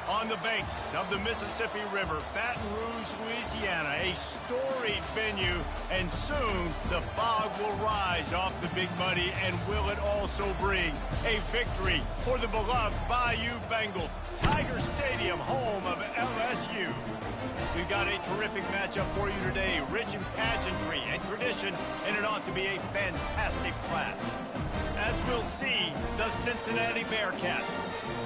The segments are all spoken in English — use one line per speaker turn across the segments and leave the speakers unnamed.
On the banks of the Mississippi River, Baton Rouge, Louisiana, a storied venue, and soon the fog will rise off the Big Muddy, and will it also bring a victory for the beloved Bayou Bengals. Tiger Stadium, home of LSU. We've got a terrific matchup for you today, rich in pageantry and tradition, and it ought to be a fantastic clash. As we'll see, the Cincinnati Bearcats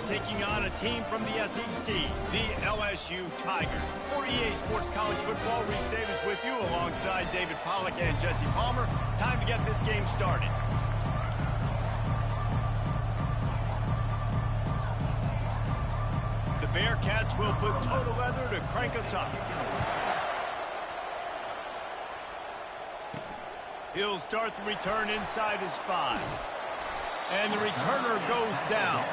taking on a team from the SEC, the LSU Tigers. For EA Sports College Football, Reese Davis with you alongside David Pollack and Jesse Palmer. Time to get this game started. The Bearcats will put total leather to crank us up. He'll start the return inside his 5. And the returner goes down.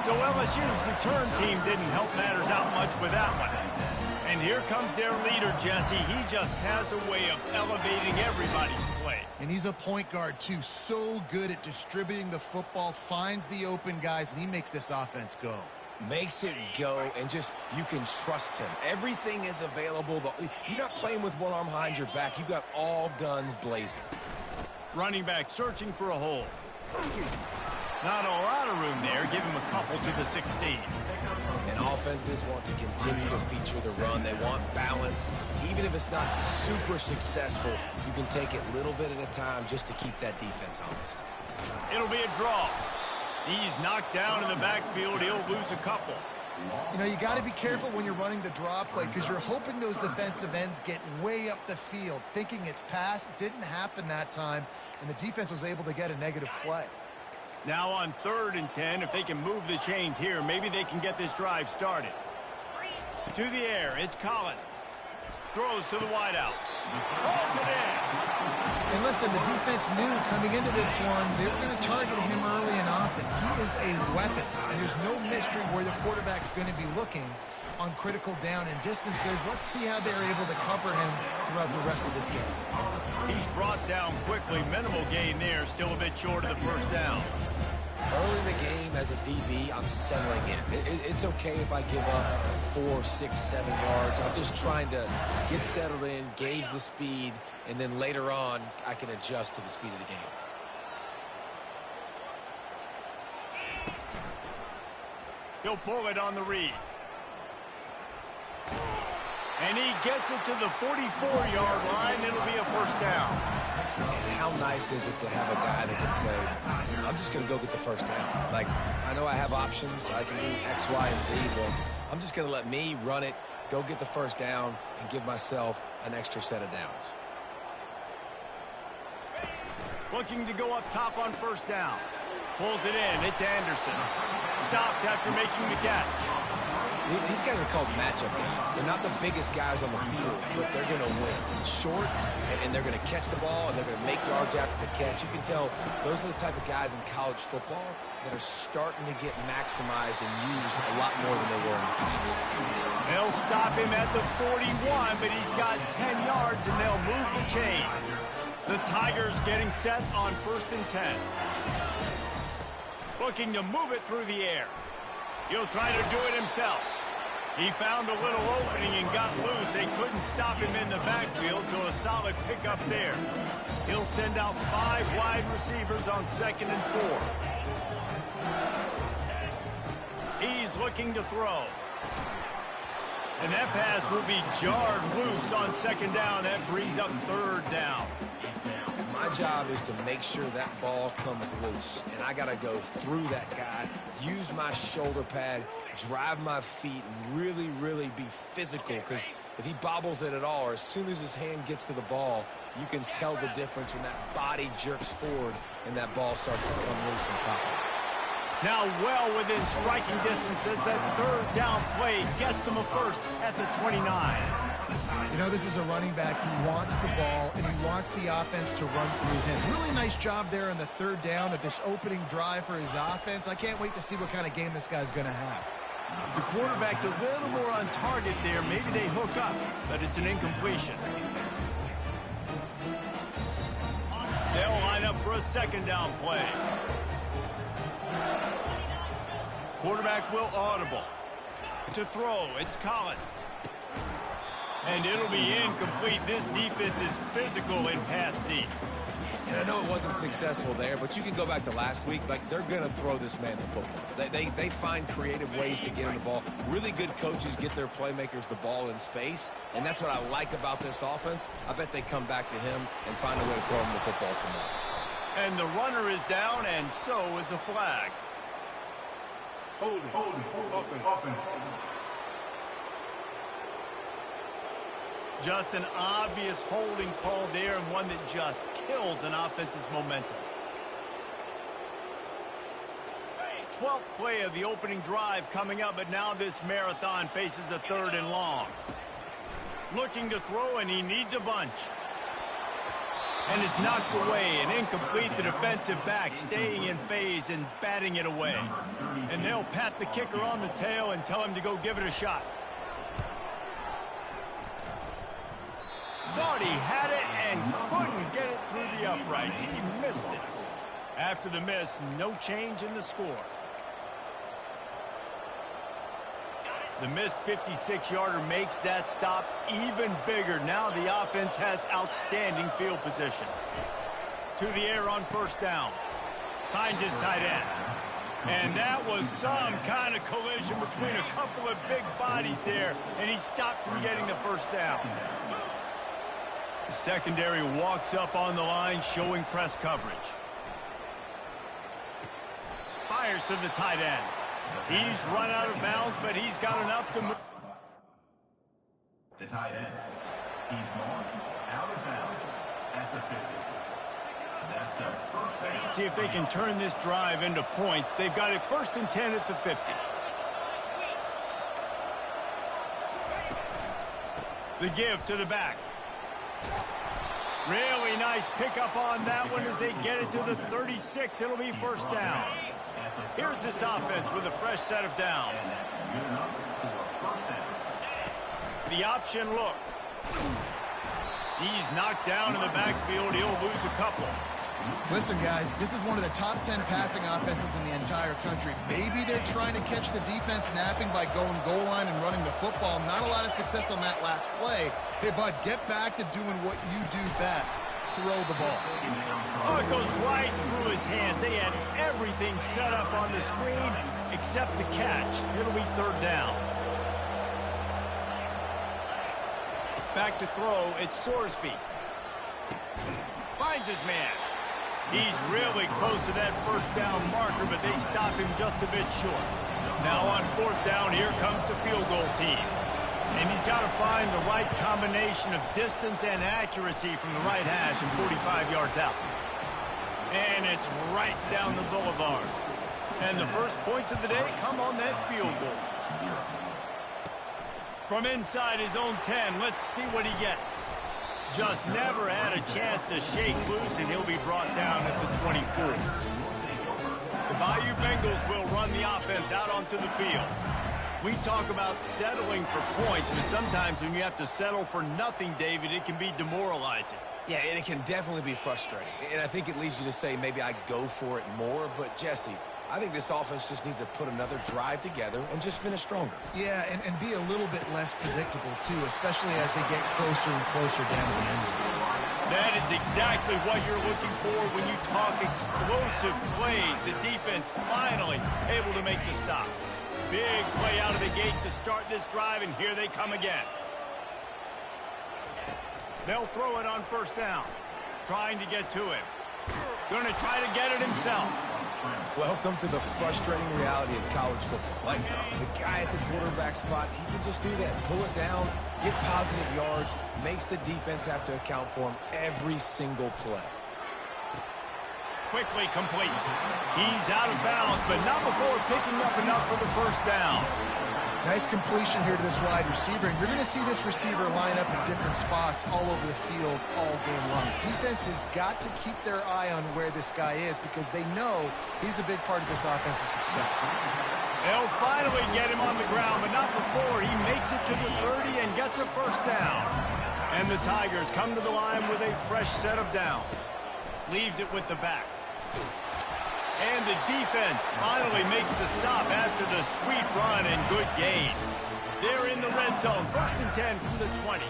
So LSU's return team didn't help matters out much with that one. And here comes their leader, Jesse. He just has a way of elevating everybody's play.
And he's a point guard, too. So good at distributing the football, finds the open guys, and he makes this offense go.
Makes it go, and just, you can trust him. Everything is available. You're not playing with one arm behind your back. You've got all guns blazing.
Running back searching for a hole. Not a lot of room there. Give him a couple to the 16.
And offenses want to continue to feature the run. They want balance. Even if it's not super successful, you can take it a little bit at a time just to keep that defense honest.
It'll be a draw. He's knocked down in the backfield. He'll lose a couple.
You know, you got to be careful when you're running the draw play because you're hoping those defensive ends get way up the field, thinking it's pass. Didn't happen that time, and the defense was able to get a negative play.
Now on 3rd and 10, if they can move the chains here, maybe they can get this drive started. To the air, it's Collins. Throws to the wideout. Holds it in.
And listen, the defense knew coming into this one, they were going to target him early and often. He is a weapon, and there's no mystery where the quarterback's going to be looking on critical down and distances. Let's see how they're able to cover him throughout the rest of this game.
He's brought down quickly. Minimal gain there, still a bit short of the first down.
Early in the game, as a DB, I'm settling in. It's okay if I give up 4, 6, 7 yards. I'm just trying to get settled in, gauge the speed, and then later on, I can adjust to the speed of the game.
He'll pull it on the read. And he gets it to the 44-yard line. It'll be a first down.
And how nice is it to have a guy that can say, I'm just going to go get the first down. Like, I know I have options. I can do X, Y, and Z, but I'm just going to let me run it, go get the first down, and give myself an extra set of downs.
Looking to go up top on first down. Pulls it in. It's Anderson. Stopped after making the catch.
These guys are called matchup guys. They're not the biggest guys on the field, but they're going to win. Short, and they're going to catch the ball, and they're going to make yards after the catch. You can tell those are the type of guys in college football that are starting to get maximized and used a lot more than they were in the past.
They'll stop him at the 41, but he's got 10 yards, and they'll move the chains. The Tigers getting set on 1st and 10. Looking to move it through the air. He'll try to do it himself. He found a little opening and got loose. They couldn't stop him in the backfield, so a solid pickup there. He'll send out 5 wide receivers on 2nd and 4. He's looking to throw. And that pass will be jarred loose on 2nd down. That brings up 3rd down.
My job is to make sure that ball comes loose, and I got to go through that guy, use my shoulder pad, drive my feet, and really, really be physical, because if he bobbles it at all, or as soon as his hand gets to the ball, you can tell the difference when that body jerks forward and that ball starts to come loose and pop.
Now well within striking distance as that 3rd down play gets him a first at the 29.
You know, this is a running back who wants the ball, and he wants the offense to run through him. Really nice job there on the 3rd down of this opening drive for his offense. I can't wait to see what kind of game this guy's going to have.
The quarterback's a little more on target there. Maybe they hook up, but it's an incompletion. They'll line up for a 2nd down play. Quarterback will audible. To throw, it's Collins. And it'll be incomplete. This defense is physical in pass deep.
And I know it wasn't successful there, but you can go back to last week. Like, they're going to throw this man the football. They find creative ways to get him the ball. Really good coaches get their playmakers the ball in space, and that's what I like about this offense. I bet they come back to him and find a way to throw him the football some more.
And the runner is down, and so is a flag.
Holding, offense.
Just an obvious holding call there, and one that just kills an offense's momentum. 12th play of the opening drive coming up, but now this marathon faces a 3rd and long. Looking to throw, and he needs a bunch. And it's knocked away and incomplete. The defensive back staying in phase and batting it away. And they'll pat the kicker on the tail and tell him to go give it a shot. Thought he had it and couldn't get it through the uprights. He missed it. After the miss, no change in the score. The missed 56-yarder makes that stop even bigger. Now the offense has outstanding field position. To the air on 1st down. Finds his tight end. And that was some kind of collision between a couple of big bodies there, and he stopped from getting the 1st down. The secondary walks up on the line, showing press coverage. Fires to the tight end. He's run out of bounds, but he's got enough to move.
The tight end. He's marked out of bounds at the 50. That's a 1st down.
See if they can turn this drive into points. They've got it 1st and 10 at the 50. The give to the back. Really nice pickup on that one as they get it to the 36. It'll be 1st down. Here's this offense with a fresh set of downs. The option look. He's knocked down in the backfield. He'll lose a couple.
Listen, guys, this is one of the top 10 passing offenses in the entire country. Maybe they're trying to catch the defense napping by going goal line and running the football. Not a lot of success on that last play. Hey, bud, get back to doing what you do best. Throw the ball.
Oh, it goes right through his hands. They had everything set up on the screen except the catch. It'll be 3rd down. Back to throw. It's Sorsby. Finds his man. He's really close to that 1st down marker, but they stop him just a bit short. Now on 4th down, here comes the field goal team. And he's got to find the right combination of distance and accuracy from the right hash and 45 yards out. And it's right down the boulevard. And the first points of the day come on that field goal. From inside his own 10, let's see what he gets. Just never had a chance to shake loose, and he'll be brought down at the 24. The Bayou Bengals will run the offense out onto the field. We talk about settling for points, but sometimes when you have to settle for nothing, David, it can be demoralizing.
Yeah, and it can definitely be frustrating. And I think it leads you to say maybe I go for it more. But, Jesse, I think this offense just needs to put another drive together and just finish stronger.
Yeah, and be a little bit less predictable, too, especially as they get closer and closer down to the end zone.
That is exactly what you're looking for when you talk explosive plays. The defense finally able to make the stop. Big play out of the gate to start this drive, and here they come again. They'll throw it on 1st down. Trying to get to him. Going to try to get it himself.
Welcome to the frustrating reality of college football. Like, the guy at the quarterback spot, he can just do that. Pull it down, get positive yards, makes the defense have to account for him every single play.
Quickly complete. He's out of bounds, but not before picking up enough for the 1st down.
Nice completion here to this wide receiver, and you're going to see this receiver line up in different spots all over the field all game long. Defense has got to keep their eye on where this guy is because they know he's a big part of this offensive success.
They'll finally get him on the ground, but not before he makes it to the 30 and gets a 1st down. And the Tigers come to the line with a fresh set of downs. Leaves it with the back. And the defense finally makes the stop after the sweet run and good gain. They're in the red zone, 1st and 10 from the 20.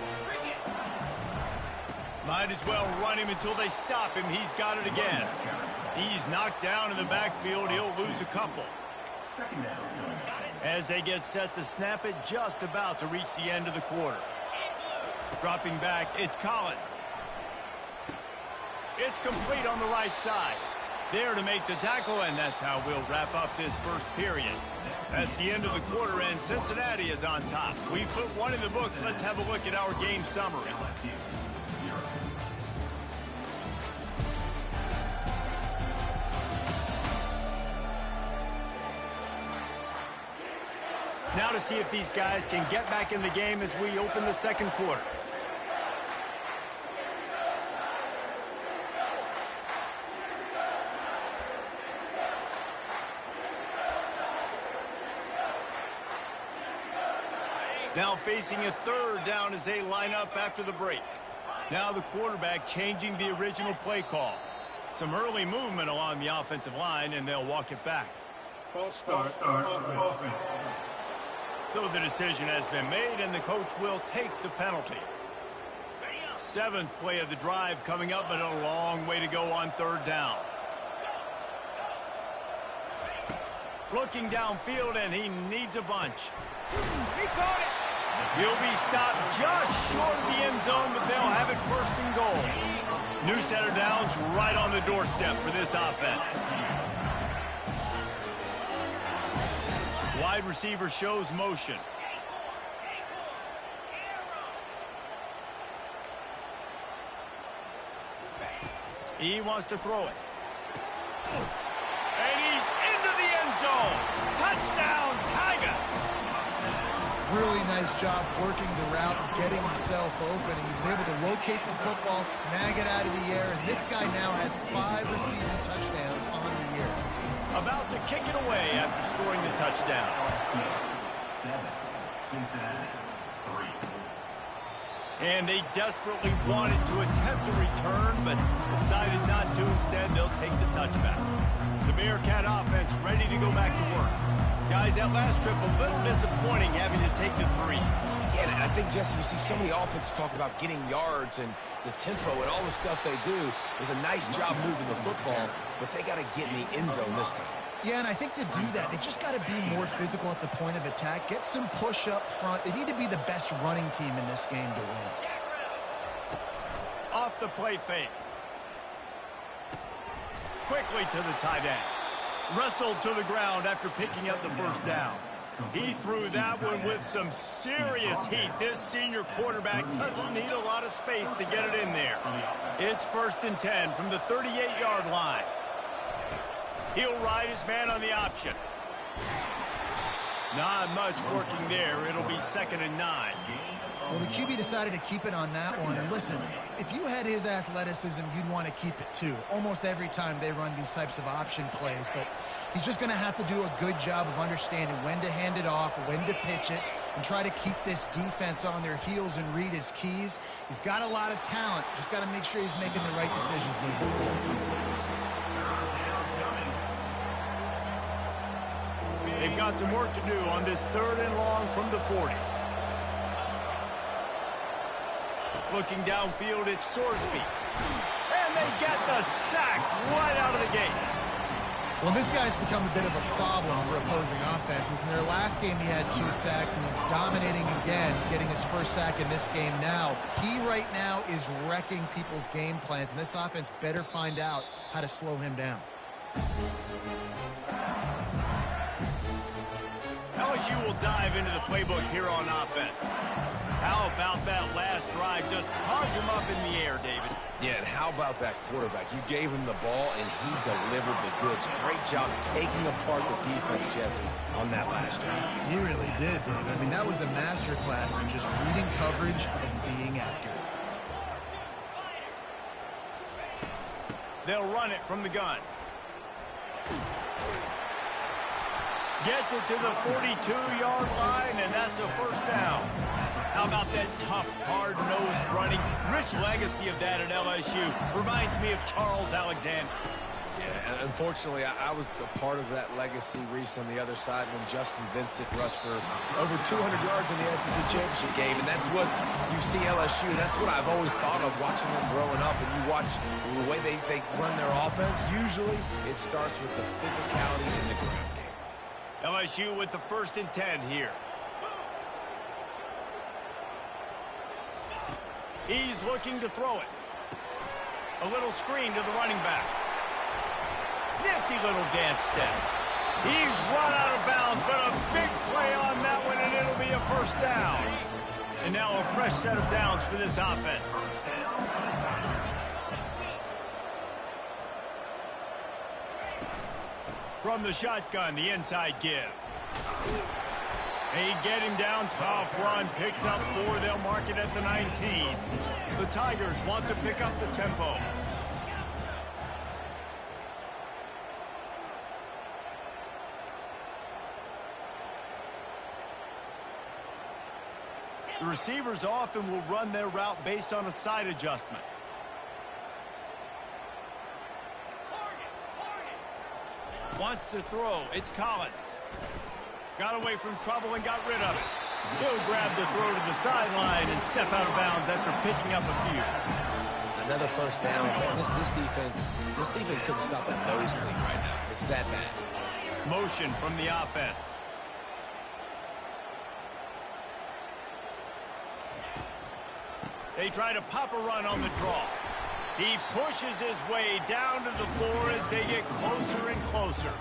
Might as well run him until they stop him. He's got it again. He's knocked down in the backfield. He'll lose a couple. As they get set to snap it, just about to reach the end of the quarter. Dropping back, it's Collins. It's complete on the right side. There to make the tackle, and that's how we'll wrap up this first period. That's the end of the quarter, and Cincinnati is on top. We put one in the books. Let's have a look at our game summary. Now to see if these guys can get back in the game as we open the second quarter. Now facing a 3rd down as they line up after the break. Now the quarterback changing the original play call. Some early movement along the offensive line, and they'll walk it back.
False start. Offense.
So the decision has been made, and the coach will take the penalty. 7th play of the drive coming up, but a long way to go on 3rd down. Looking downfield, and he needs a bunch. He caught it. He'll be stopped just short of the end zone, but they'll have it 1st and goal. New set of downs right on the doorstep for this offense. Wide receiver shows motion. He wants to throw it. And he's into the end zone. Touchdown, Tigers.
Really nice job working the route and getting himself open. He was able to locate the football, snag it out of the air, and this guy now has 5 receiving touchdowns on the year.
About to kick it away after scoring the touchdown.
7, Cincinnati, 3.
And they desperately wanted to attempt a return, but decided not to. Instead, they'll take the touchback. The Bearcat offense ready to go back to work. Guys, that last trip a little disappointing having to take the 3.
Yeah, and I think, Jesse, you see so many offenses talk about getting yards and the tempo and all the stuff they do. It was a nice job moving the football, but they got to get in the end zone this time.
Yeah, and I think to do that, they just got to be more physical at the point of attack. Get some push up front. They need to be the best running team in this game to win.
Off the play fake. Quickly to the tight end. Wrestled to the ground after picking up the 1st down. He threw that one with some serious heat. This senior quarterback doesn't need a lot of space to get it in there. It's 1st and 10 from the 38-yard line. He'll ride his man on the option. Not much working there. It'll be 2nd and 9.
Well, the QB decided to keep it on that one. And listen, if you had his athleticism, you'd want to keep it too. Almost every time they run these types of option plays. But he's just going to have to do a good job of understanding when to hand it off, when to pitch it, and try to keep this defense on their heels and read his keys. He's got a lot of talent. Just got to make sure he's making the right decisions moving forward.
They've got some work to do on this 3rd and long from the 40. Looking downfield, it's Sorsby. And they get the sack right out of the gate.
Well, this guy's become a bit of a problem for opposing offenses. In their last game, he had 2 sacks, and he's dominating again, getting his 1st sack in this game now. He right now is wrecking people's game plans, and this offense better find out how to slow him down.
LSU will dive into the playbook here on offense. How about that last drive? Just hug him up in the air, David.
Yeah, and how about that quarterback? You gave him the ball, and he delivered the goods. Great job taking apart the defense, Jesse, on that last drive.
He really did, David. I mean, that was a masterclass in just reading coverage and being accurate.
They'll run it from the gun. Gets it to the 42-yard line, and that's a 1st down. How about that tough, hard-nosed running? Rich legacy of that at LSU. Reminds me of Charles Alexander.
Yeah, and unfortunately, I was a part of that legacy, Reese, on the other side when Justin Vincent rushed for over 200 yards in the SEC championship game, and that's what you see LSU. That's what I've always thought of watching them growing up, and you watch the way they run their offense. Usually, it starts with the physicality in the ground game.
LSU with the 1st and 10 here. He's looking to throw it. A little screen to the running back. Nifty little dance step. He's run out of bounds, but a big play on that one, and it'll be a 1st down. And now a fresh set of downs for this offense. From the shotgun, the inside give. They get him down. Tough run. Picks up 4. They'll mark it at the 19. The Tigers want to pick up the tempo. The receivers often will run their route based on a side adjustment. Wants to throw. It's Collins. Got away from trouble and got rid of it. He'll grab the throw to the sideline and step out of bounds after picking up a few.
Another 1st down. Man, this defense couldn't stop that nosebleed right now. It's that bad.
Motion from the offense. They try to pop a run on the draw. He pushes his way down to the floor as they get closer and closer.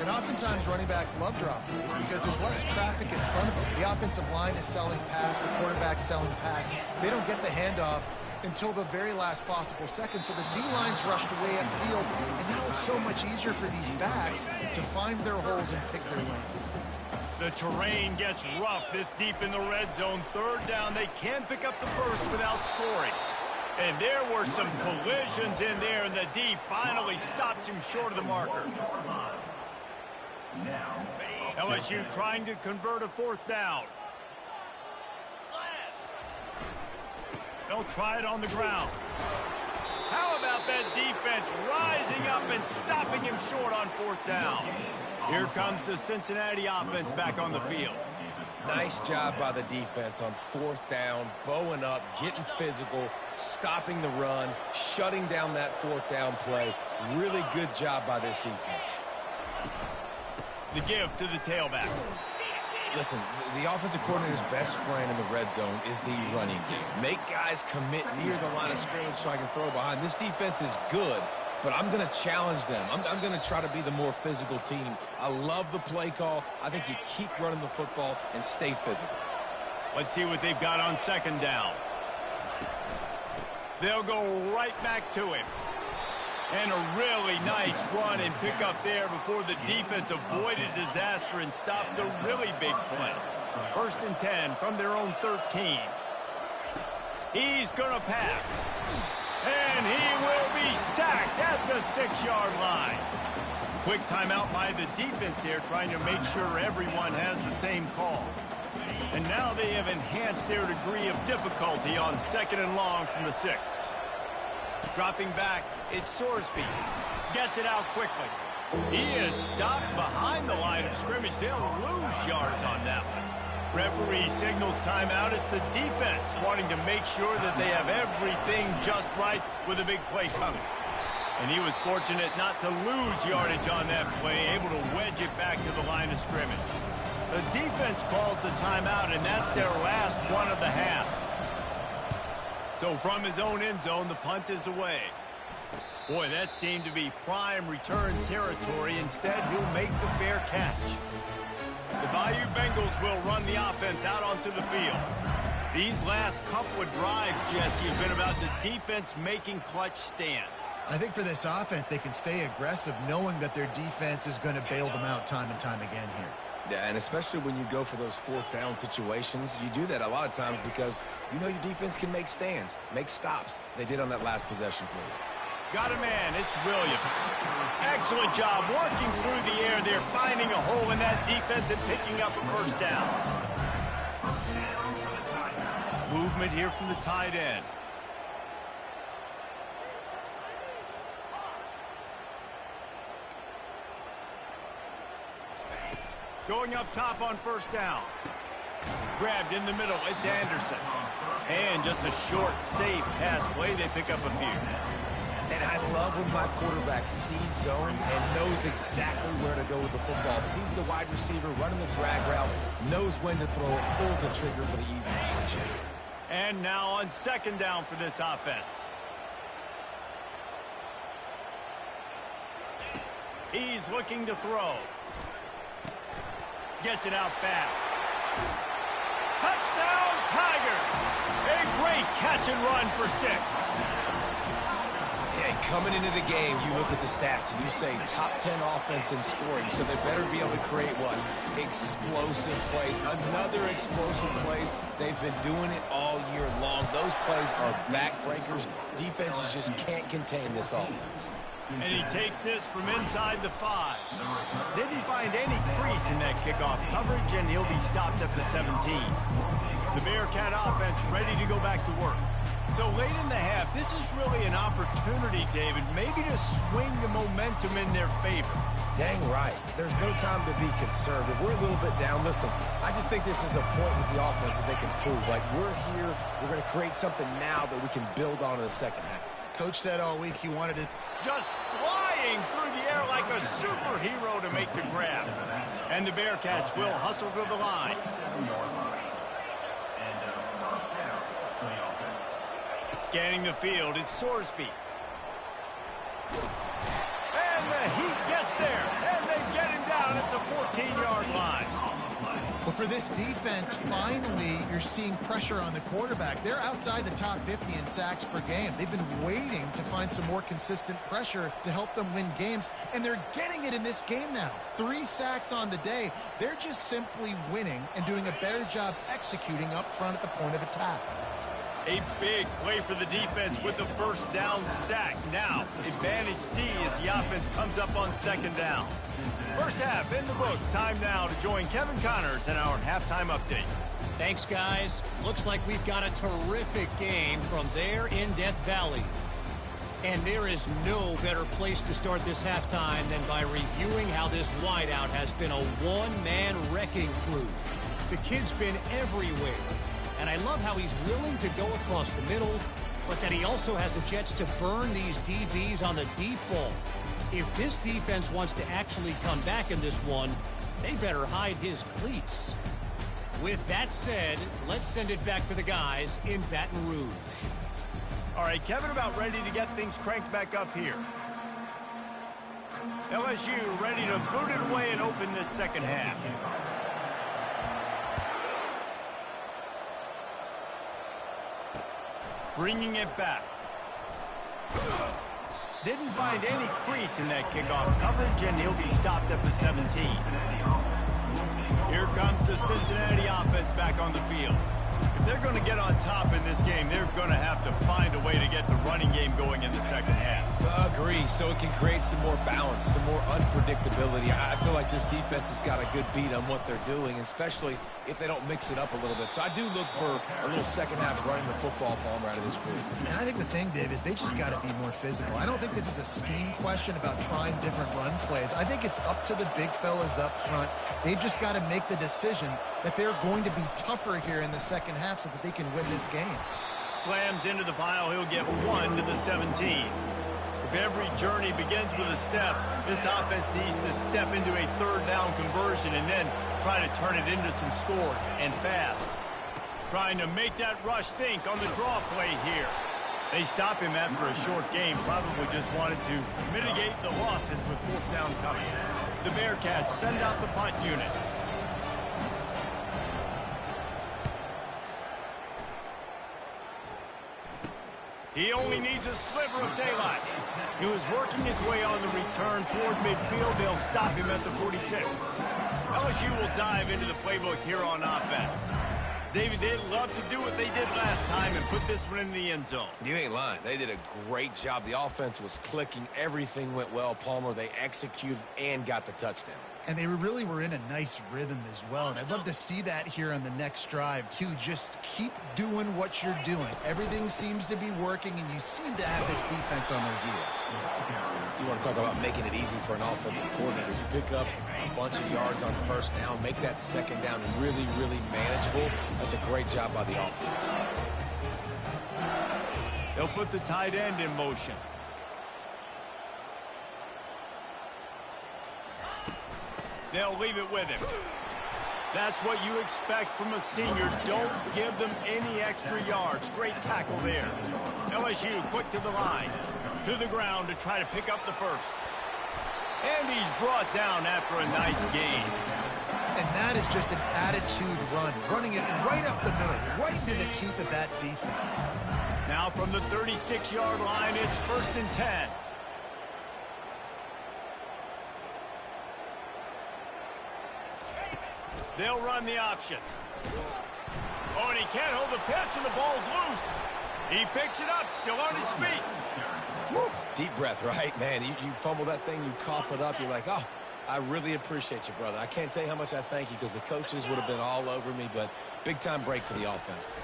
And oftentimes running backs love drop plays because there's less traffic in front of them. The offensive line is selling pass, the quarterback's selling pass. They don't get the handoff until the very last possible second, so the D-line's rushed away upfield, and now it's so much easier for these backs to find their holes and pick their lanes.
The terrain gets rough this deep in the red zone. 3rd down, they can't pick up the 1st without scoring. And there were some collisions in there, and the D finally stops him short of the marker. LSU trying to convert a 4th down. They'll try it on the ground. How about that defense rising up and stopping him short on 4th down? Here comes the Cincinnati offense back on the field.
Nice job by the defense on 4th down, bowing up, getting physical, stopping the run, shutting down that 4th down play. Really good job by this defense.
The give to the tailback.
Listen, the offensive coordinator's best friend in the red zone is the running game. Make guys commit near the line of scrimmage so I can throw behind. This defense is good, but I'm going to challenge them. I'm going to try to be the more physical team. I love the play call. I think you keep running the football and stay physical.
Let's see what they've got on 2nd down. They'll go right back to him. And a really nice run and pick up there before the defense avoided disaster and stopped a really big play. 1st and 10 from their own 13. He's going to pass. And he will be sacked at the 6-yard line. Quick timeout by the defense there, trying to make sure everyone has the same call. And now they have enhanced their degree of difficulty on 2nd and long from the 6. Dropping back, it's Sorsby. Gets it out quickly. He is stopped behind the line of scrimmage. They'll lose yards on that one. Referee signals timeout. It's the defense wanting to make sure that they have everything just right with a big play coming. And he was fortunate not to lose yardage on that play, able to wedge it back to the line of scrimmage. The defense calls the timeout, and that's their last one of the half. So from his own end zone, the punt is away. Boy, that seemed to be prime return territory. Instead, he'll make the fair catch. The Bayou Bengals will run the offense out onto the field. These last couple of drives, Jesse, have been about the defense making clutch stand.
I think for this offense, they can stay aggressive knowing that their defense is going to bail them out time and time again here.
Yeah, and especially when you go for those 4th down situations, you do that a lot of times because you know your defense can make stands, make stops. They did on that last possession for you.
Got a man. It's Williams. Excellent job working through the air there, finding a hole in that defense and picking up a 1st down. Movement here from the tight end. Going up top on first down. Grabbed in the middle. It's Anderson. And just a short, safe pass play. They pick up a few.
And I love when my quarterback sees zone and knows exactly where to go with the football. Sees the wide receiver running the drag route, knows when to throw it, pulls the trigger for the easy completion.
And now on second down for this offense. He's looking to throw. Gets it out fast. Touchdown, Tigers! A great catch and run for 6.
Yeah, coming into the game, you look at the stats and you say top 10 offense in scoring, so they better be able to create what? Explosive plays. Another explosive plays. They've been doing it all year long. Those plays are backbreakers. Defenses just can't contain this offense.
And he takes this from inside the 5. Didn't find any crease in that kickoff coverage, and he'll be stopped at the 17. The Bearcat offense ready to go back to work. So late in the half, this is really an opportunity, David, maybe to swing the momentum in their favor.
Dang right. There's no time to be conservative. We're a little bit down. Listen, I just think this is a point with the offense that they can prove. Like, we're here, we're going to create something now that we can build on in the second half.
Coach said all week he wanted to
just flying through the air like a superhero to make the grab. And the Bearcats will hustle to the line. Scanning the field, it's Sorsby. And the Heat gets there, and they get him down at the 14-yard line.
Well, for this defense, finally, you're seeing pressure on the quarterback. They're outside the top 50 in sacks per game. They've been waiting to find some more consistent pressure to help them win games, and they're getting it in this game now. 3 sacks on the day. They're just simply winning and doing a better job executing up front at the point of attack.
A big play for the defense with the first down sack. Now, advantage D as the offense comes up on second down. First half in the books. Time now to join Kevin Connors in our halftime update.
Thanks, guys. Looks like we've got a terrific game from there in Death Valley. And there is no better place to start this halftime than by reviewing how this wideout has been a one-man wrecking crew. The kid's been everywhere. And I love how he's willing to go across the middle, but that he also has the jets to burn these DBs on the deep ball. If this defense wants to actually come back in this one, they better hide his cleats. With that said, let's send it back to the guys in Baton Rouge.
All right, Kevin, about ready to get things cranked back up here. LSU ready to boot it away and open this second half. Bringing it back. Didn't find any crease in that kickoff coverage, and he'll be stopped at the 17. Here comes the Cincinnati offense back on the field. If they're going to get on top in this game, they're going to have to find a way to get the running game going in the second half.
Agree, so it can create some more balance, some more unpredictability. I feel like this defense has got a good beat on what they're doing, especially if they don't mix it up a little bit. So I do look for a little second half running the football, Palmer, out of this group.
And I think the thing, Dave, is they just got to be more physical. I don't think this is a scheme question about trying different run plays. I think it's up to the big fellas up front. They've just got to make the decision that they're going to be tougher here in the second half so that they can win this game.
Slams into the pile. He'll get 1 to the 17. If every journey begins with a step, this offense needs to step into a third down conversion and then try to turn it into some scores, and fast. Trying to make that rush think on the draw play here. They stop him after a short game, probably just wanted to mitigate the losses with fourth down coming. The Bearcats send out the punt unit. He only needs a sliver of daylight. He was working his way on the return toward midfield. They'll stop him at the 46. LSU will dive into the playbook here on offense. David, they'd love to do what they did last time and put this one in the end zone.
You ain't lying. They did a great job. The offense was clicking. Everything went well, Palmer. They executed and got the touchdown.
And they really were in a nice rhythm as well. And I'd love to see that here on the next drive, too. Just keep doing what you're doing. Everything seems to be working, and you seem to have this defense on their heels.
You want to talk about making it easy for an offensive coordinator. You pick up a bunch of yards on first down, make that second down really, really manageable. That's a great job by the offense.
They'll put the tight end in motion. They'll leave it with him. That's what you expect from a senior. Don't give them any extra yards. Great tackle there. LSU quick to the line. To the ground to try to pick up the first. And he's brought down after a nice gain.
And that is just an attitude run. Running it right up the middle, right into the teeth of that defense.
Now from the 36-yard line, it's 1st and 10. They'll run the option. Oh, and he can't hold the pitch, and the ball's loose. He picks it up, still on his feet.
Woo. Deep breath, right? Man, you fumble that thing, you cough it up, you're like, oh, I really appreciate you, brother. I can't tell you how much I thank you because the coaches would have been all over me, but big-time break for the offense.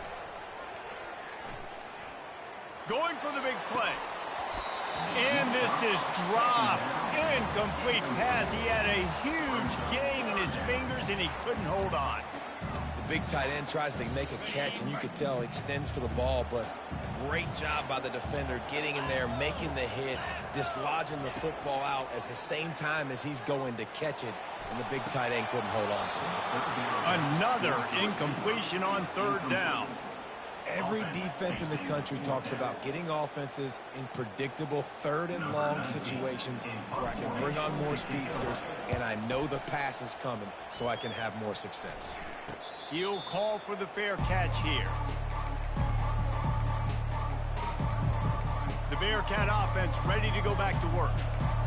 Going for the big play. And this is dropped. Incomplete pass. He had a huge gain in his fingers, and he couldn't hold on.
The big tight end tries to make a catch, and you could tell he extends for the ball, but great job by the defender getting in there, making the hit, dislodging the football out at the same time as he's going to catch it, and the big tight end couldn't hold on to it.
Another incompletion on 3rd down.
Every defense in the country talks about getting offenses in predictable 3rd and long situations where I can bring on more speedsters and I know the pass is coming so I can have more success.
He'll call for the fair catch here. The Bearcat offense ready to go back to work.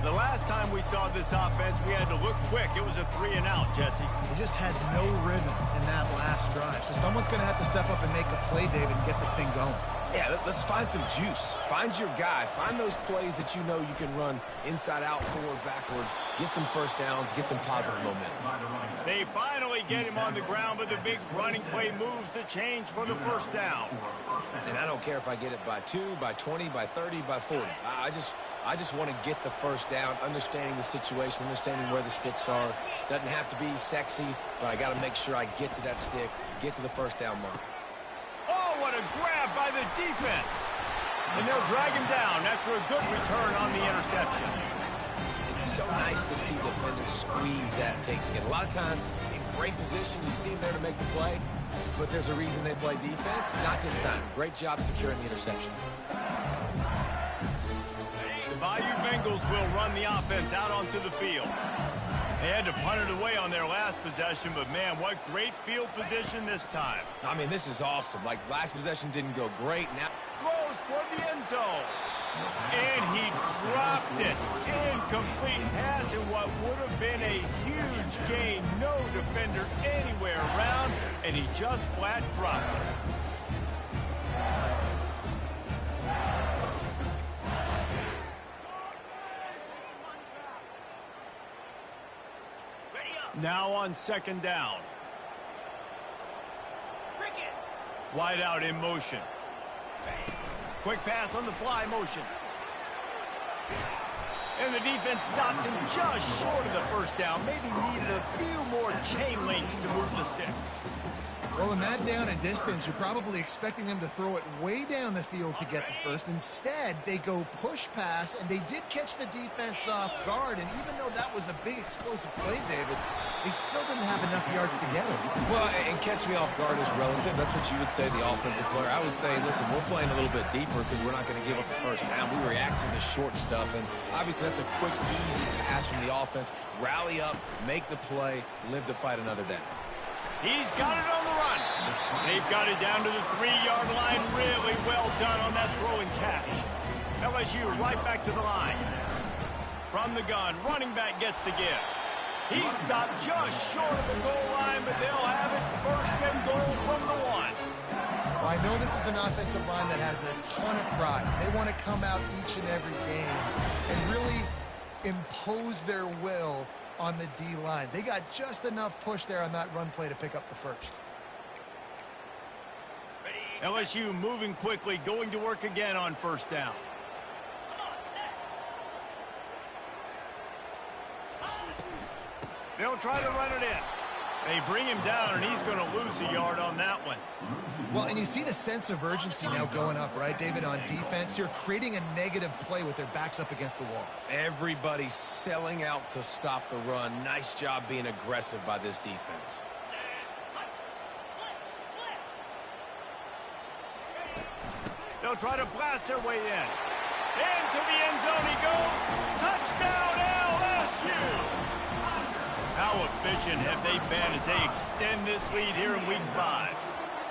The last time we saw this offense, we had to look quick. It was a 3-and-out, Jesse.
They just had no rhythm in that last drive. So someone's going to have to step up and make a play, David, and get this thing going.
Yeah, let's find some juice. Find your guy. Find those plays that you know you can run inside out, forward, backwards. Get some first downs. Get some positive momentum.
They finally get him on the ground, but the big running play moves the change for the 1st down.
And I don't care if I get it by 2, by 20, by 30, by 40. I just want to get the first down, understanding the situation, understanding where the sticks are. Doesn't have to be sexy, but I got to make sure I get to that stick, get to the 1st down mark.
Oh, what a grab by the defense. And they'll drag him down after a good return on the interception.
It's so nice to see defenders squeeze that pigskin. A lot of times, in great position, you see them there to make the play, but there's a reason they play defense. Not this time. Great job securing the interception.
The Bayou Bengals will run the offense out onto the field. They had to punt it away on their last possession, but man, what great field position this time.
I mean, this is awesome. Like, last possession didn't go great. Now
throws toward the end zone. And he dropped it. Incomplete pass in what would have been a huge gain. No defender anywhere around, and he just flat dropped it. Now on 2nd down. Wide out in motion. Quick pass on the fly motion. And the defense stops him just short of the 1st down. Maybe needed a few more chain links to move the sticks.
Well, in that down and distance, you're probably expecting them to throw it way down the field to get the first. Instead, they go push pass, and they did catch the defense off guard. And even though that was a big explosive play, David, they still didn't have enough yards to get him.
Well, and catch me off guard is relative. That's what you would say, the offensive player. I would say, listen, we're playing a little bit deeper because we're not going to give up the 1st down. We react to the short stuff, and obviously that's a quick, easy pass from the offense. Rally up, make the play, live to fight another down.
He's got it on the run. They've got it down to the 3-yard line. Really well done on that throw and catch. LSU right back to the line. From the gun, running back gets the give. He stopped just short of the goal line, but they'll have it 1st and goal from the 1.
Well, I know this is an offensive line that has a ton of pride. They want to come out each and every game and really impose their will on the D-line. They got just enough push there on that run play to pick up the first.
LSU moving quickly, going to work again on first down. They'll try to run it in. They bring him down, and he's going to lose a yard on that one.
Well, and you see the sense of urgency now going up, right, David, on defense here, creating a negative play with their backs up against the wall.
Everybody's selling out to stop the run. Nice job being aggressive by this defense.
They'll try to blast their way in. Into the end zone he goes. Touchdown, LSU! How efficient have they been as they extend this lead here in Week 5?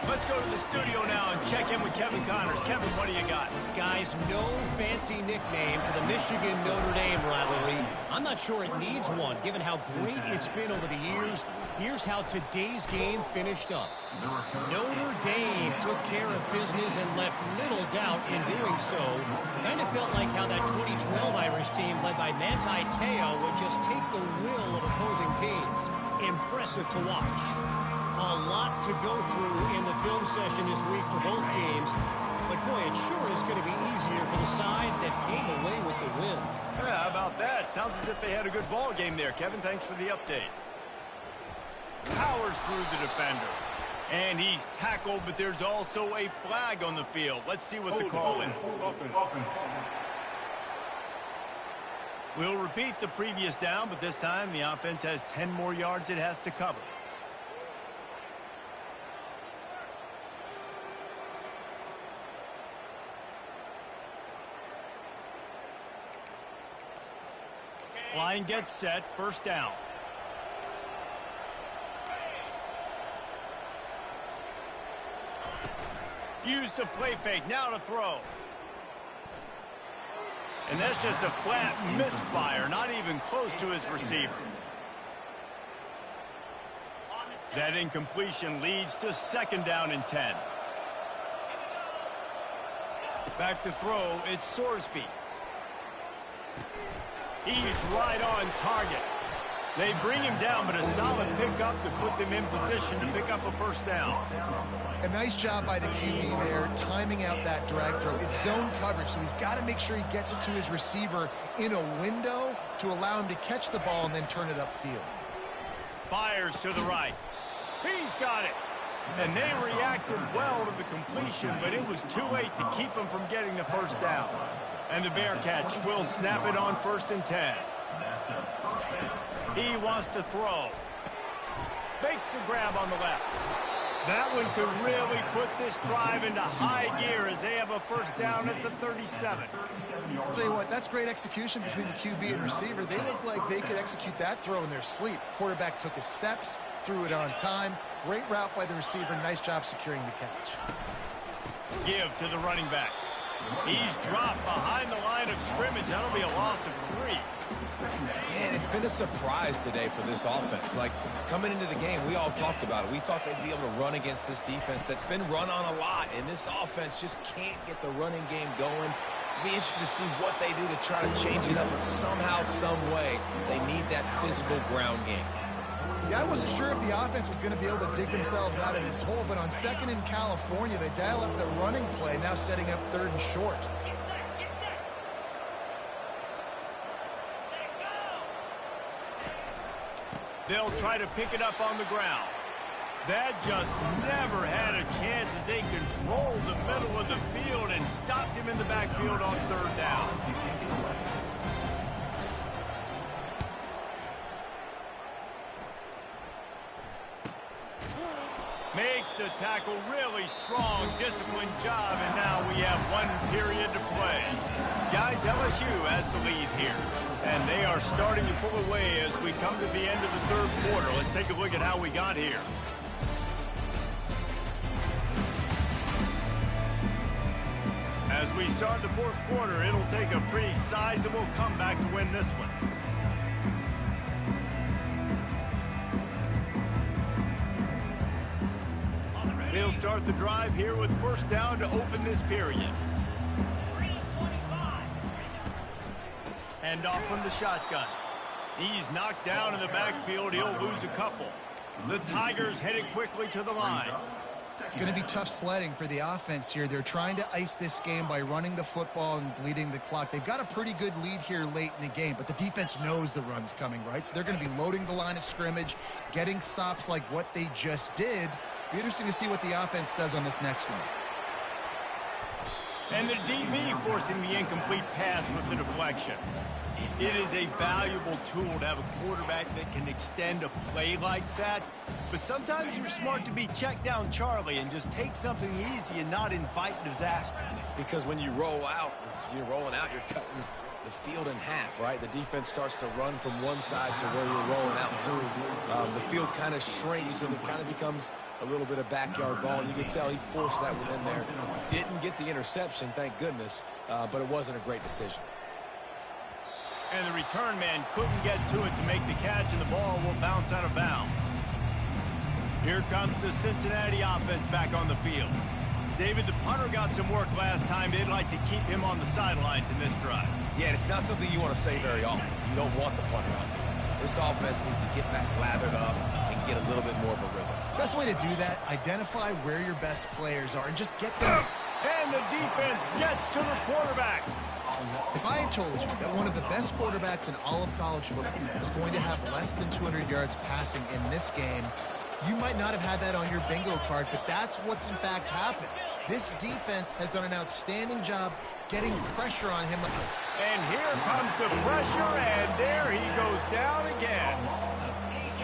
Let's go to the studio now and check in with Kevin Connors. Kevin, what do you got?
Guys, no fancy nickname for the Michigan-Notre Dame rivalry. I'm not sure it needs one, given how great it's been over the years. Here's how today's game finished up. Notre Dame took care of business and left little doubt in doing so. Kind of felt like how that 2012 Irish team led by Manti Te'o would just take the will of opposing teams. Impressive to watch. A lot to go through in the film session this week for both teams. But, boy, it sure is going to be easier for the side that came away with the win.
Yeah, how about that? Sounds as if they had a good ball game there. Kevin, thanks for the update. Powers through the defender. And he's tackled, but there's also a flag on the field. Let's see what the call is. We'll repeat the previous down, but this time the offense has 10 more yards it has to cover. Line gets set, first down. Use the play fake, now to throw. And that's just a flat misfire, not even close to his receiver. That incompletion leads to second down and 10. Back to throw, it's Sorsby. He's right on target. They bring him down, but a solid pickup to put them in position to pick up a first down.
A nice job by the QB there, timing out that drag throw. It's zone coverage, so he's got to make sure he gets it to his receiver in a window to allow him to catch the ball and then turn it upfield.
Fires to the right. He's got it. And they reacted well to the completion, but it was too late to keep him from getting the first down. And the Bearcats will snap it on first and 10. He wants to throw. Makes the grab on the left. That one could really put this drive into high gear as they have a first down at the 37.
I'll tell you what, that's great execution between the QB and receiver. They look like they could execute that throw in their sleep. Quarterback took his steps, threw it on time. Great route by the receiver. Nice job securing the catch.
Give to the running back. He's dropped behind the line of scrimmage. That'll be a loss of 3.
And it's been a surprise today for this offense. Like, coming into the game, we all talked about it. We thought they'd be able to run against this defense that's been run on a lot, and this offense just can't get the running game going. Be interested to see what they do to try to change it up, but somehow, some way, they need that physical ground game.
Yeah, I wasn't sure if the offense was going to be able to dig themselves out of this hole, but on second in California, they dial up the running play, now setting up third and short.
They'll try to pick it up on the ground. That just never had a chance as they controlled the middle of the field and stopped him in the backfield on third down. Makes the tackle really strong, disciplined job, and now we have 1 period to play. Guys, LSU has the lead here, and they are starting to pull away as we come to the end of the third quarter. Let's take a look at how we got here. As we start the fourth quarter, it'll take a pretty sizable comeback to win this one. They'll start the drive here with first down to open this period. And off from the shotgun. He's knocked down in the backfield. He'll lose a couple. The Tigers headed quickly to the line.
It's going to be tough sledding for the offense here. They're trying to ice this game by running the football and bleeding the clock. They've got a pretty good lead here late in the game, but the defense knows the run's coming, right? So they're going to be loading the line of scrimmage, getting stops like what they just did. Be interesting to see what the offense does on this next one.
And the DB forcing the incomplete pass with the deflection. It is a valuable tool to have a quarterback that can extend a play like that. But sometimes you're smart to be check down Charlie and just take something easy and not invite disaster.
Because when you roll out, you're cutting the field in half, right? The defense starts to run from one side to where you're rolling out to. The field kind of shrinks and it kind of becomes a little bit of backyard ball. And you can tell he forced that one in there. Didn't get the interception, thank goodness, but it wasn't a great decision.
And the return man couldn't get to it to make the catch, and the ball will bounce out of bounds. Here comes the Cincinnati offense back on the field. David, the punter got some work last time. They'd like to keep him on the sidelines in this drive.
Yeah, it's not something you want to say very often. You don't want the punter out there. This offense needs to get back lathered up and get a little bit more of a rhythm.
Best way to do that, identify where your best players are and just get them.
And the defense gets to the quarterback.
If I had told you that one of the best quarterbacks in all of college football was going to have less than 200 yards passing in this game, you might not have had that on your bingo card, but that's what's in fact happened. This defense has done an outstanding job getting pressure on him.
And here comes the pressure, and there he goes down again.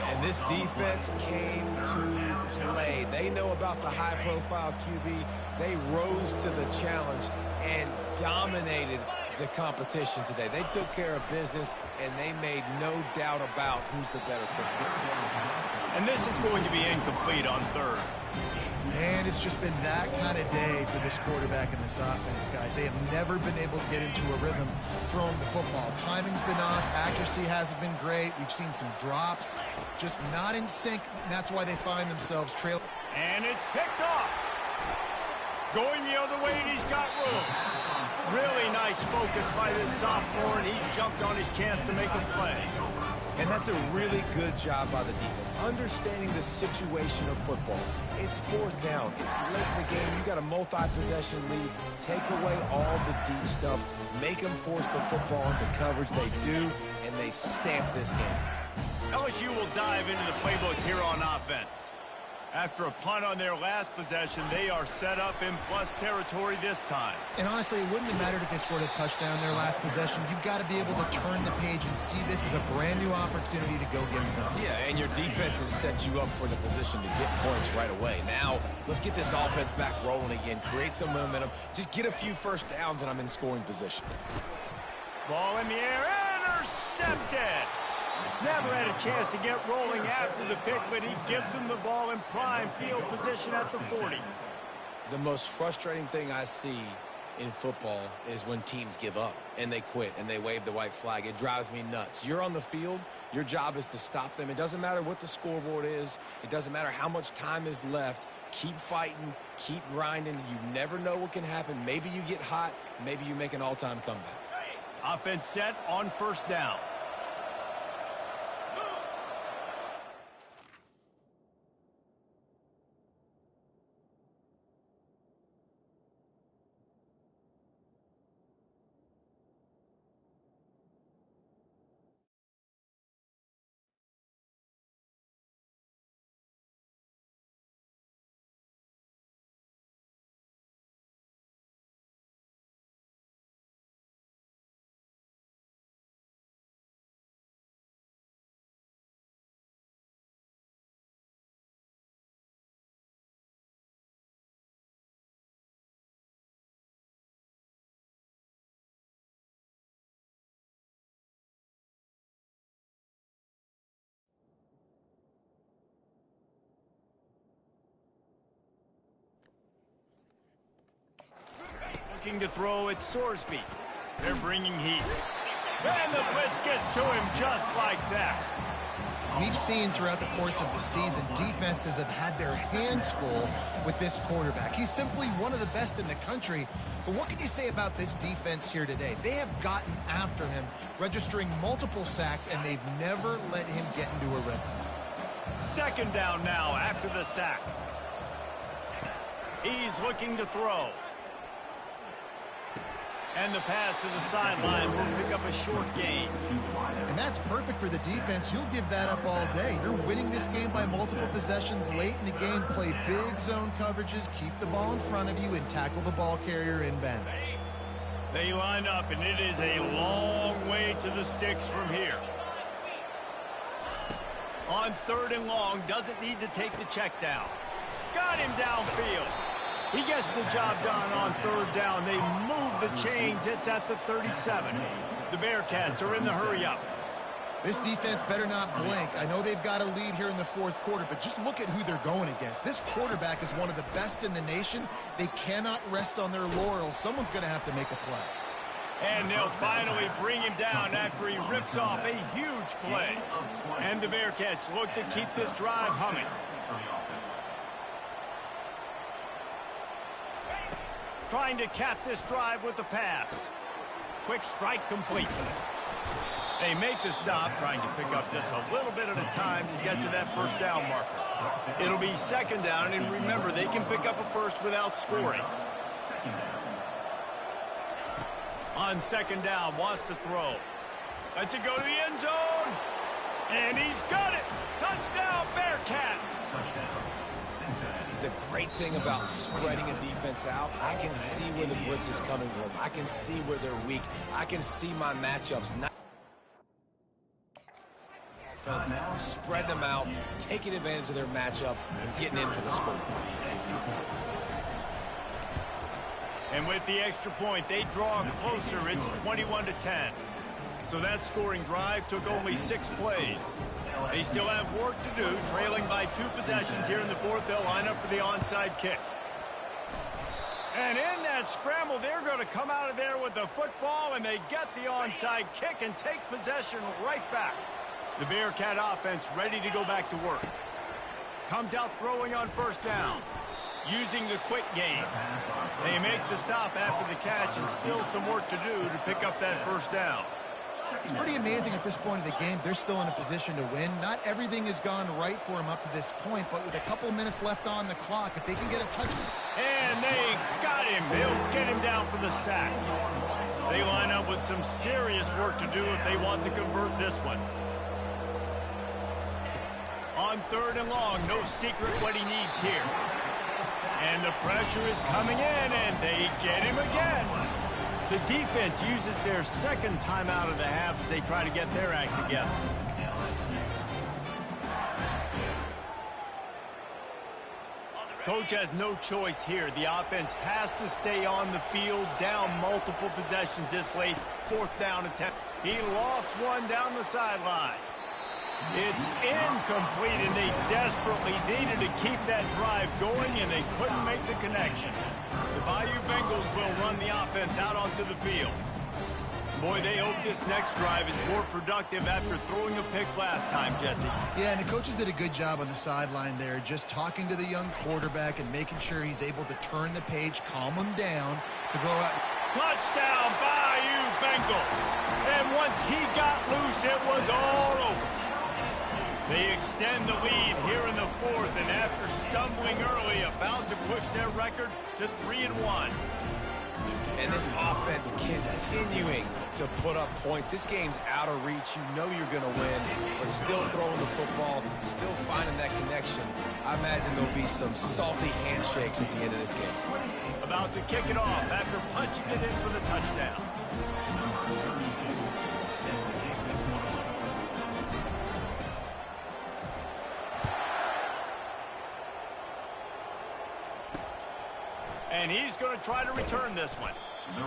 And this defense came to play. They know about the high-profile QB. They rose to the challenge and dominated the competition today. They took care of business, and they made no doubt about who's the better football team.
And this is going to be incomplete on third.
And it's just been that kind of day for this quarterback and this offense, guys. They have never been able to get into a rhythm throwing the football. Timing's been off. Accuracy hasn't been great. We've seen some drops. Just not in sync, and that's why they find themselves trailing.
And it's picked off. Going the other way, and he's got room. Really nice focus by this sophomore, and he jumped on his chance to make a play.
And that's a really good job by the defense, understanding the situation of football. It's fourth down. It's late in the game. You've got a multi-possession lead. Take away all the deep stuff. Make them force the football into coverage. They do, and they stamp this game.
LSU will dive into the playbook here on offense. After a punt on their last possession, they are set up in plus territory this time.
And honestly, it wouldn't have mattered if they scored a touchdown their last possession. You've got to be able to turn the page and see this as a brand new opportunity to go get points.
Yeah, and your defense has set you up for the position to get points right away. Now, let's get this offense back rolling again, create some momentum, just get a few first downs, and I'm in scoring position.
Ball in the air, intercepted. Never had a chance to get rolling after the pick, but he gives them the ball in prime field position at the 40.
The most frustrating thing I see in football is when teams give up and they quit and they wave the white flag. It drives me nuts. You're on the field. Your job is to stop them. It doesn't matter what the scoreboard is. It doesn't matter how much time is left. Keep fighting. Keep grinding. You never know what can happen. Maybe you get hot. Maybe you make an all-time comeback.
Offense set on first down. Looking to throw at Sorsby. They're bringing heat. And the blitz gets to him just like that.
We've seen throughout the course of the season, defenses have had their hands full with this quarterback. He's simply one of the best in the country. But what can you say about this defense here today? They have gotten after him, registering multiple sacks, and they've never let him get into a rhythm.
Second down now after the sack. He's looking to throw. And the pass to the sideline will pick up a short gain.
And that's perfect for the defense. You'll give that up all day. You're winning this game by multiple possessions late in the game. Play big zone coverages, keep the ball in front of you, and tackle the ball carrier inbounds.
They line up, and it is a long way to the sticks from here. On 3rd and long, doesn't need to take the check down. Got him downfield. He gets the job done on 3rd down. They move the chains. It's at the 37. The Bearcats are in the hurry-up.
This defense better not blink. I know they've got a lead here in the 4th quarter, but just look at who they're going against. This quarterback is one of the best in the nation. They cannot rest on their laurels. Someone's going to have to make a play.
And they'll finally bring him down after he rips off a huge play. And the Bearcats look to keep this drive humming. Trying to cap this drive with a pass. Quick strike complete. They make the stop, trying to pick up just a little bit at a time to get to that 1st down marker. It'll be 2nd down, and remember, they can pick up a first without scoring. On 2nd down, wants to throw. Lets it go to the end zone. And he's got it. Touchdown, Bearcats.
The great thing about spreading a defense out, I can see where the blitz is coming from. I can see where they're weak. I can see my matchups. Spread them out, taking advantage of their matchup, and getting in for the score.
And with the extra point, they draw closer. It's 21-10. So that scoring drive took only 6 plays. They still have work to do, trailing by 2 possessions here in the 4th. They'll line up for the onside kick. And in that scramble, they're going to come out of there with the football, and they get the onside kick and take possession right back. The Bearcat offense ready to go back to work. Comes out throwing on 1st down. Using the quick game. They make the stop after the catch, and still some work to do to pick up that 1st down.
It's pretty amazing at this point in the game. They're still in a position to win. Not everything has gone right for them up to this point, but with a couple minutes left on the clock, if they can get a touchdown.
And they got him. They'll get him down for the sack. They line up with some serious work to do if they want to convert this one. On 3rd and long, no secret what he needs here. And the pressure is coming in, and they get him again. The defense uses their 2nd timeout of the half as they try to get their act together. Coach has no choice here. The offense has to stay on the field, down multiple possessions this late. 4th down attempt. He lost one down the sideline. It's incomplete, and they desperately needed to keep that drive going, and they couldn't make the connection. The Bayou Bengals will run the offense out onto the field. Boy, they hope this next drive is more productive after throwing a pick last time, Jesse.
Yeah, and the coaches did a good job on the sideline there, just talking to the young quarterback and making sure he's able to turn the page, calm him down to go out.
Touchdown, Bayou Bengals. And once he got loose, it was all over. They extend the lead here in the 4th, and after stumbling early, about to push their record to 3-1.
And this offense continuing to put up points. This game's out of reach. You know you're going to win, but still throwing the football, still finding that connection. I imagine there'll be some salty handshakes at the end of this game.
About to kick it off after punching it in for the touchdown. And he's going to try to return this one.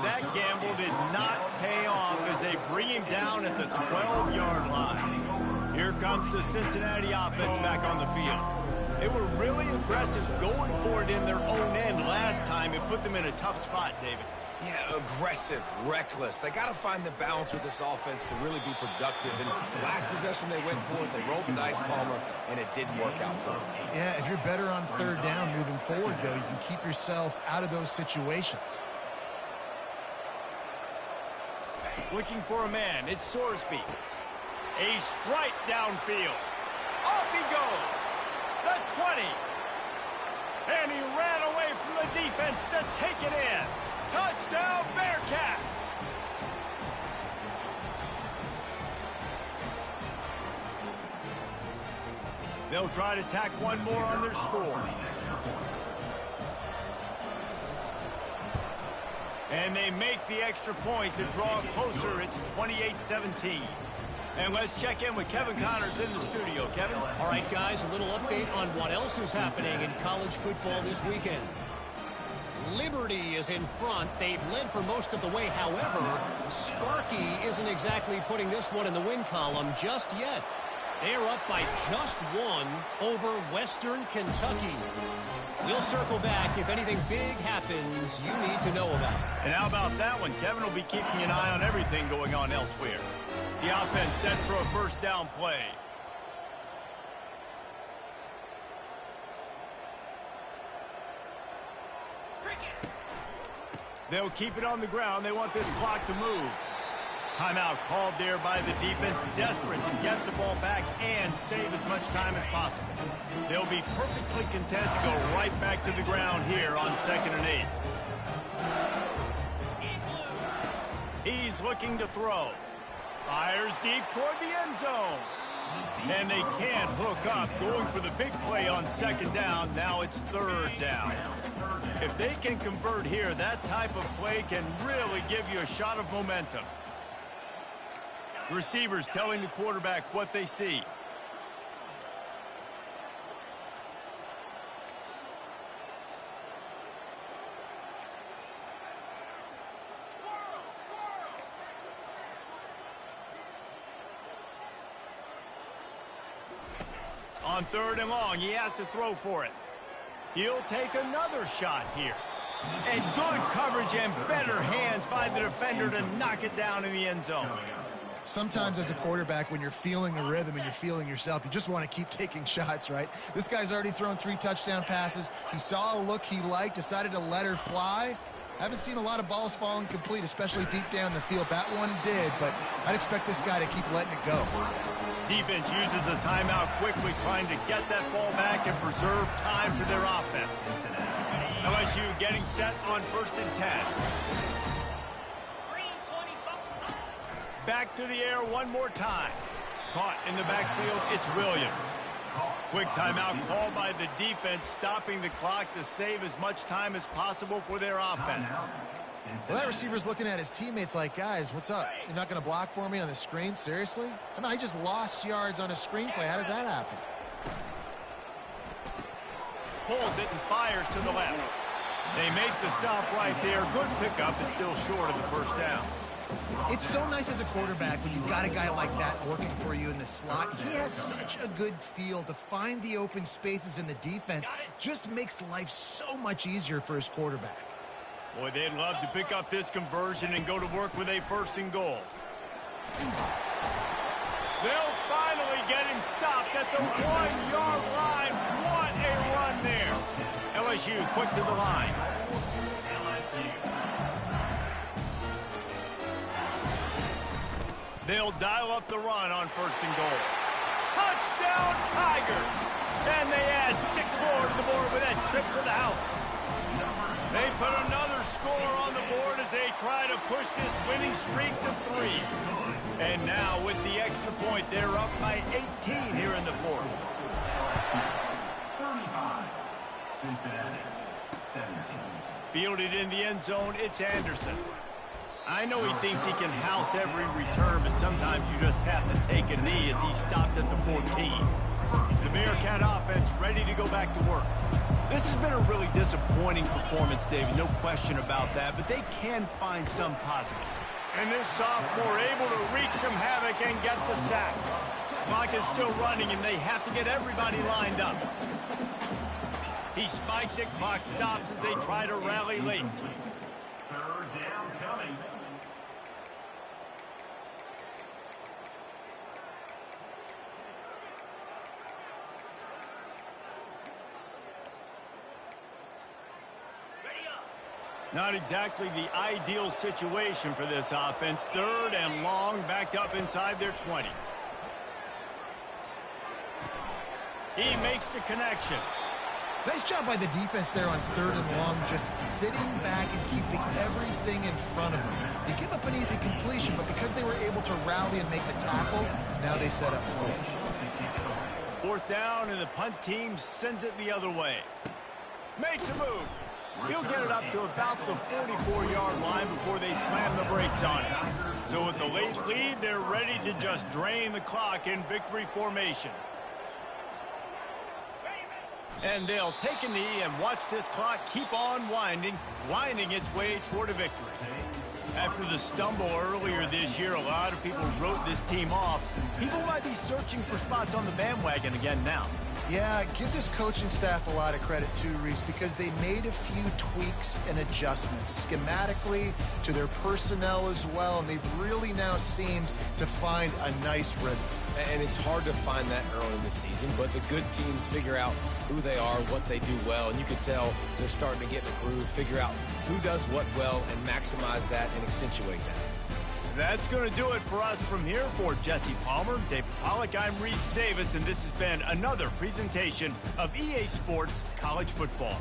That gamble did not pay off as they bring him down at the 12-yard line. Here comes the Cincinnati offense back on the field. They were really aggressive going for it in their own end last time. It put them in a tough spot, David.
Yeah, aggressive, reckless. They got to find the balance with this offense to really be productive. And last possession they went for it, they rolled the dice, Palmer, and it didn't work out for them.
Yeah, if you're better on third down moving forward, though, you can keep yourself out of those situations.
Looking for a man, it's Sorsby. A strike downfield. Off he goes. The 20. And he ran away from the defense to take it in. Touchdown, Bearcats! They'll try to tack one more on their score. And they make the extra point to draw closer. It's 28-17. And let's check in with Kevin Connors in the studio. Kevin?
All right, guys, a little update on what else is happening in college football this weekend. Liberty is in front. They've led for most of the way. However, Sparky isn't exactly putting this one in the win column just yet. They're up by just one over Western Kentucky. We'll circle back if anything big happens you need to know about.
And how about that one? Kevin will be keeping an eye on everything going on elsewhere. The offense set for a first down play. They'll keep it on the ground. They want this clock to move. Timeout called there by the defense, desperate to get the ball back and save as much time as possible. They'll be perfectly content to go right back to the ground here on 2nd and 8. He's looking to throw. Fires deep toward the end zone. And they can't hook up, going for the big play on 2nd down. Now it's 3rd down. If they can convert here, that type of play can really give you a shot of momentum. Receivers telling the quarterback what they see. On 3rd and long, he has to throw for it. He'll take another shot here. And good coverage and better hands by the defender to knock it down in the end zone.
Sometimes as a quarterback, when you're feeling the rhythm and you're feeling yourself, you just want to keep taking shots, right? This guy's already thrown 3 touchdown passes. He saw a look he liked, decided to let her fly. Haven't seen a lot of balls falling complete, especially deep down the field. That one did, but I'd expect this guy to keep letting it go.
Defense uses a timeout quickly, trying to get that ball back and preserve time for their offense. LSU getting set on 1st and 10. Back to the air one more time. Caught in the backfield, it's Williams. Quick timeout called by the defense, stopping the clock to save as much time as possible for their offense.
Well, that receiver's looking at his teammates like, guys, what's up? You're not going to block for me on the screen? Seriously? I mean, I just lost yards on a screenplay. How does that happen?
Pulls it and fires to the left. They make the stop right there. Good pickup, but still short of the 1st down.
It's so nice as a quarterback when you've got a guy like that working for you in the slot. He has such a good feel to find the open spaces in the defense. Just makes life so much easier for his quarterback.
Boy, they'd love to pick up this conversion and go to work with a 1st and goal. They'll finally get him stopped at the 1-yard line. What a run there. LSU quick to the line. They'll dial up the run on 1st and goal. Touchdown, Tigers! And they add 6 more to the board with that trip to the house. They put another score on the board as they try to push this winning streak to 3. And now with the extra point, they're up by 18 here in the 4th.
35. Cincinnati, 17.
Fielded in the end zone, it's Anderson. I know he thinks he can house every return, but sometimes you just have to take a knee as he stopped at the 14. The Bearcat offense ready to go back to work. This has been a really disappointing performance, David, no question about that, but they can find some positive. And this sophomore able to wreak some havoc and get the sack. Clock is still running, and they have to get everybody lined up. He spikes it, clock stops as they try to rally late.
3rd down.
Not exactly the ideal situation for this offense. 3rd and long, backed up inside their 20. He makes the connection.
Nice job by the defense there on 3rd and long, just sitting back and keeping everything in front of them. They give up an easy completion, but because they were able to rally and make the tackle, now they set up 4th.
4th down, and the punt team sends it the other way. Makes a move. He'll get it up to about the 44-yard line before they slam the brakes on it. So with the late lead, they're ready to just drain the clock in victory formation. And they'll take a knee and watch this clock keep on winding its way toward a victory. After the stumble earlier this year, a lot of people wrote this team off. People might be searching for spots on the bandwagon again now.
Yeah, give this coaching staff a lot of credit too, Reese, because they made a few tweaks and adjustments schematically to their personnel as well, and they've really now seemed to find a nice rhythm.
And it's hard to find that early in the season, but the good teams figure out who they are, what they do well, and you can tell they're starting to get in a groove, figure out who does what well, and maximize that and accentuate that.
That's going to do it for us from here. For Jesse Palmer, Dave Pollack, I'm Reese Davis, and this has been another presentation of EA Sports College Football.